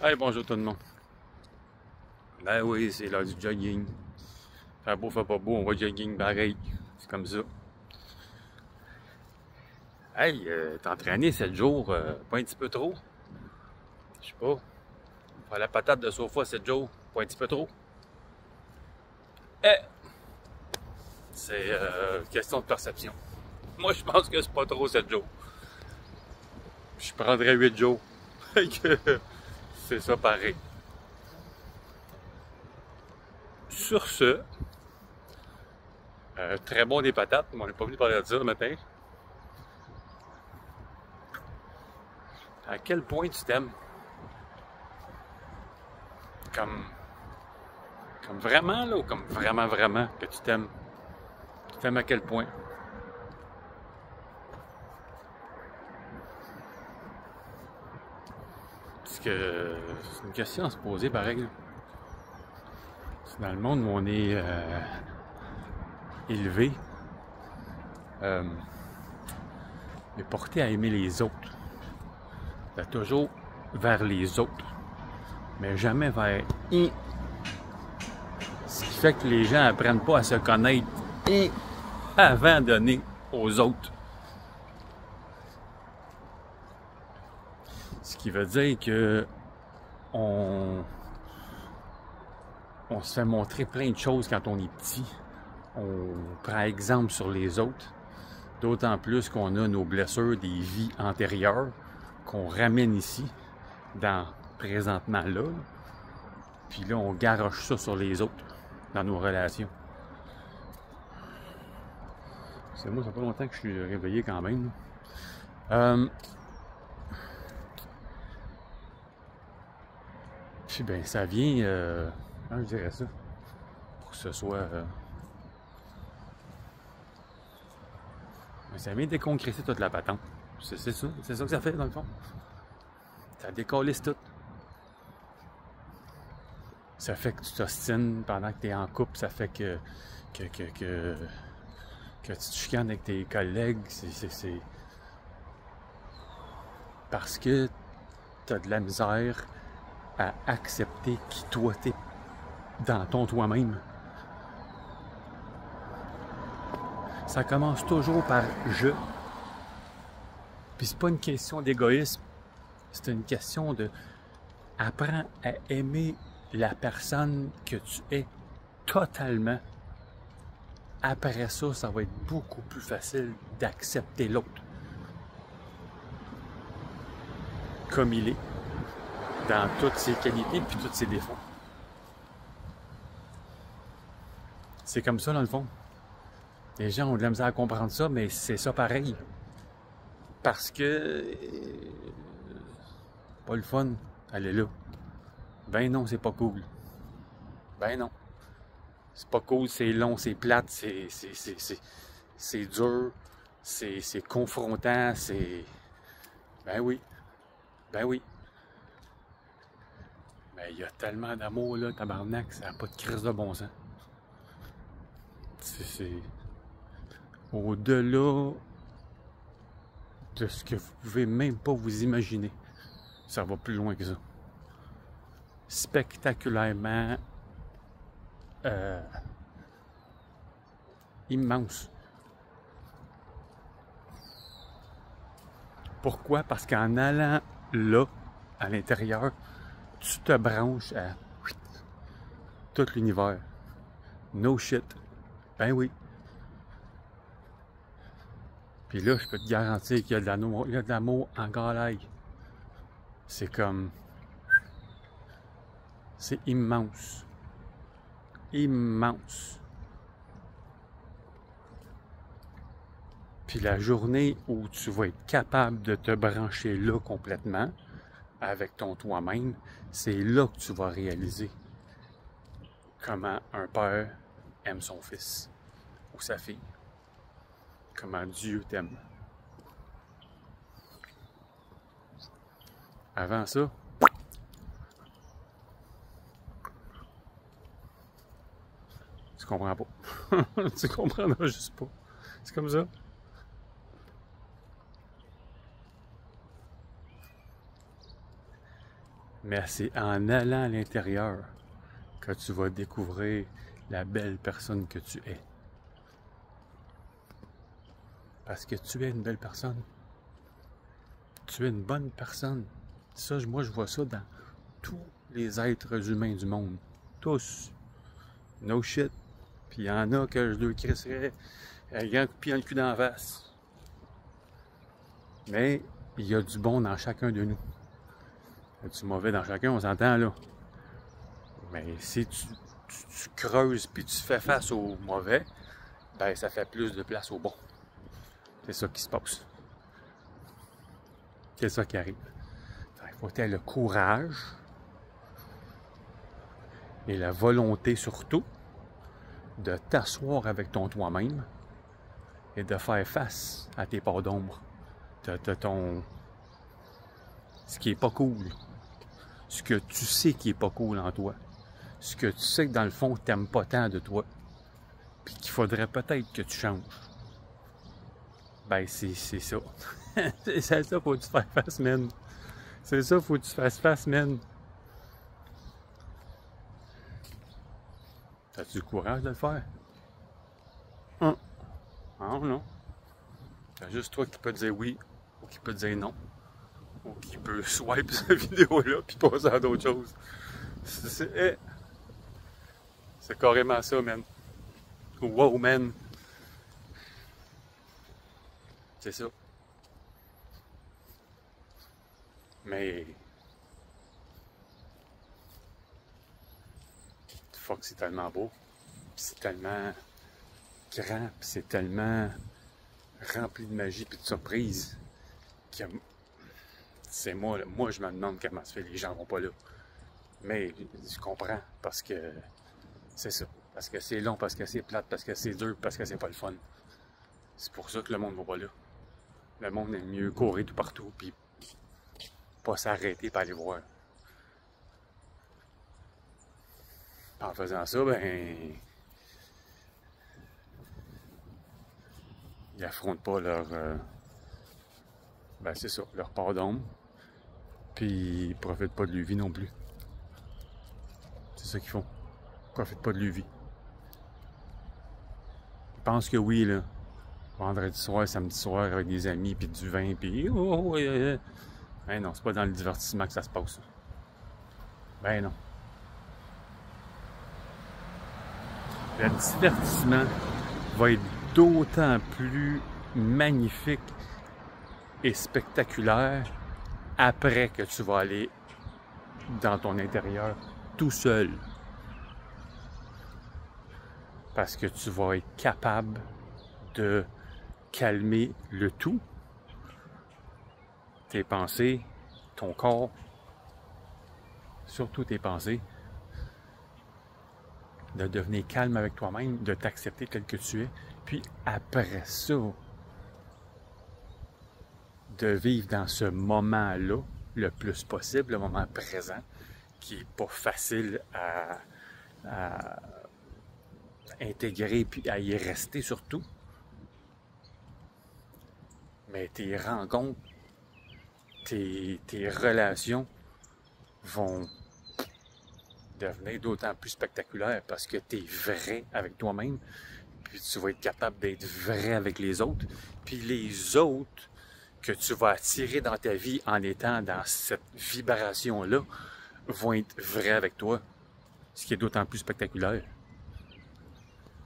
Hey, bonjour tout le monde. Ben oui, c'est l'heure du jogging. Fait beau, fait pas beau, on va jogging pareil. C'est comme ça. Hey, t'es entraîné 7 jours, pas un petit peu trop? Je sais pas. Faire la patate de sofa 7 jours, pas un petit peu trop? Eh, c'est question de perception. Moi, je pense que c'est pas trop 7 jours. Je prendrais 8 jours. Fait que c'est ça pareil. Sur ce, très bon des patates. Moi, j'ai pas voulu parler de ça le matin. À quel point tu t'aimes? Comme Comme vraiment, là, ou comme vraiment, vraiment que tu t'aimes? Tu t'aimes à quel point? Parce que c'est une question à se poser, pareil. C'est dans le monde où on est élevé, euh, est porté à aimer les autres. C'est toujours vers les autres, mais jamais vers I. Ce qui fait que les gens apprennent pas à se connaître I avant de donner aux autres. Ce qui veut dire que on se fait montrer plein de choses quand on est petit. On prend exemple sur les autres. D'autant plus qu'on a nos blessures des vies antérieures qu'on ramène ici, présentement là. Puis là, on garoche ça sur les autres dans nos relations. C'est moi, ça fait pas longtemps que je suis réveillé quand même. Puis ben, ça vient, comment je dirais ça, pour que ce soit... ça vient déconcréter toute la patente. C'est ça que ça fait dans le fond. Ça décalisse tout. Ça fait que tu t'ostines pendant que tu es en couple, ça fait que tu te chicanes avec tes collègues. C'est parce que tu as de la misère à accepter qui toi t'es dans ton toi-même. Ça commence toujours par je. Puis c'est pas une question d'égoïsme, c'est une question de apprends à aimer la personne que tu es totalement. Après ça, ça va être beaucoup plus facile d'accepter l'autre comme il est, dans toutes ses qualités et tous ses défauts. C'est comme ça dans le fond. Les gens ont de la misère à comprendre ça, mais c'est ça pareil. Parce que pas le fun, elle est là. Ben non, c'est pas cool. Ben non. C'est pas cool, c'est long, c'est plate, c'est dur, c'est confrontant, c'est... Ben oui, ben oui. Mais il y a tellement d'amour là, tabarnak, ça n'a pas de crise de bon sens. C'est au-delà de ce que vous pouvez même pas vous imaginer. Ça va plus loin que ça. Spectaculairement immense. Pourquoi? Parce qu'en allant là, à l'intérieur, tu te branches à tout l'univers. No shit. Ben oui. Puis là, je peux te garantir qu'il y a de l'amour en galaille. C'est comme... C'est immense. Immense. Puis la journée où tu vas être capable de te brancher là complètement, avec ton toi-même, c'est là que tu vas réaliser comment un père aime son fils ou sa fille. Comment Dieu t'aime. Avant ça, tu comprends pas. Tu comprendras juste pas. C'est comme ça. Mais c'est en allant à l'intérieur que tu vas découvrir la belle personne que tu es. Parce que tu es une belle personne. Tu es une bonne personne. Ça, moi, je vois ça dans tous les êtres humains du monde. Tous. No shit. Puis il y en a que je leur crisserais un grand coup de pied dans le cul d'en face. Mais il y a du bon dans chacun de nous. Il y a du mauvais dans chacun, on s'entend là. Mais si tu creuses puis tu fais face au mauvais, ben ça fait plus de place au bon. C'est ça qui se passe. C'est ça qui arrive. Il faut avoir le courage et la volonté surtout de t'asseoir avec ton toi-même et de faire face à tes parts d'ombre. Ce qui est pas cool. Ce que tu sais qui est pas cool en toi. Ce que tu sais que dans le fond, t'aimes pas tant de toi. Puis qu'il faudrait peut-être que tu changes. Ben, c'est ça. C'est ça, faut que tu fasses face, man. C'est ça, faut que tu fasses face, man. As-tu le courage de le faire? Non, non. C'est juste toi qui peux dire oui ou qui peut dire non. Ou qui peut swipe cette vidéo-là puis passer à d'autres choses. C'est carrément ça, man. Wow, man. C'est ça. Mais... fuck, c'est tellement beau. Puis c'est tellement grand. Puis c'est tellement rempli de magie puis de surprise. Que... c'est moi, là. Moi, je me demande comment se fait les gens vont pas là. Mais je comprends. Parce que c'est ça. Parce que c'est long, parce que c'est plate, parce que c'est dur, parce que c'est pas le fun. C'est pour ça que le monde va pas là. Le monde aime mieux courir tout partout, puis pas s'arrêter pour aller voir. En faisant ça, ben... ils affrontent pas leur... ben c'est ça, leur part d'ombre. Puis ils profitent pas de leur vie non plus. C'est ça qu'ils font. Ils profitent pas de leur vie. Ils pensent que oui, là. Vendredi soir, samedi soir, avec des amis, puis du vin, puis... Ben non, c'est pas dans le divertissement que ça se passe. Ben non. Le divertissement va être d'autant plus magnifique et spectaculaire après que tu vas aller dans ton intérieur tout seul. Parce que tu vas être capable de calmer le tout, tes pensées, ton corps, surtout tes pensées, de devenir calme avec toi-même, de t'accepter tel que tu es, puis après ça, de vivre dans ce moment-là le plus possible, le moment présent, qui n'est pas facile à intégrer puis à y rester surtout. Mais tes rencontres, tes relations vont devenir d'autant plus spectaculaires parce que tu es vrai avec toi-même, puis tu vas être capable d'être vrai avec les autres, puis les autres que tu vas attirer dans ta vie en étant dans cette vibration-là vont être vrais avec toi, ce qui est d'autant plus spectaculaire,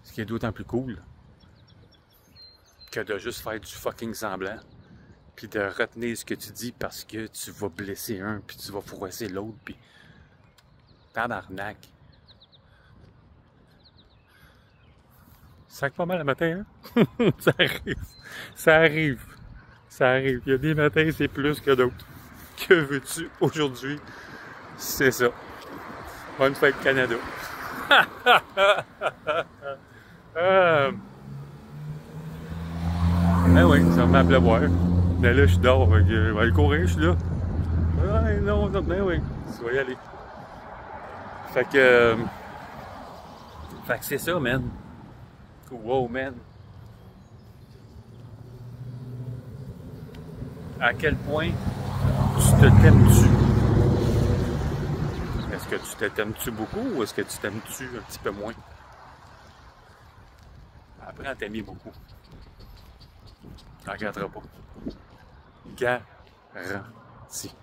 ce qui est d'autant plus cool que de juste faire du fucking semblant, puis de retenir ce que tu dis parce que tu vas blesser un, puis tu vas froisser l'autre, puis tabarnak. Ça sac pas mal le matin, hein? Ça arrive. Ça arrive. Ça arrive. Il y a des matins, c'est plus que d'autres. Que veux-tu aujourd'hui? C'est ça. Bonne fête Canada. Ben oui, ça me fait pleuvoir. Mais là, je dors. Je vais aller courir, je suis là. Ouais, non, ben oui. Tu vas y aller. Fait que c'est ça, man. Wow, man. À quel point tu te t'aimes-tu? Est-ce que tu t'aimes-tu beaucoup ou est-ce que tu t'aimes-tu un petit peu moins? Apprends à t'aimer beaucoup. T'en regretteras pas. Garanti.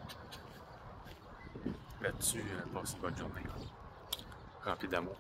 Là-dessus, passe une bonne journée. Remplie d'amour.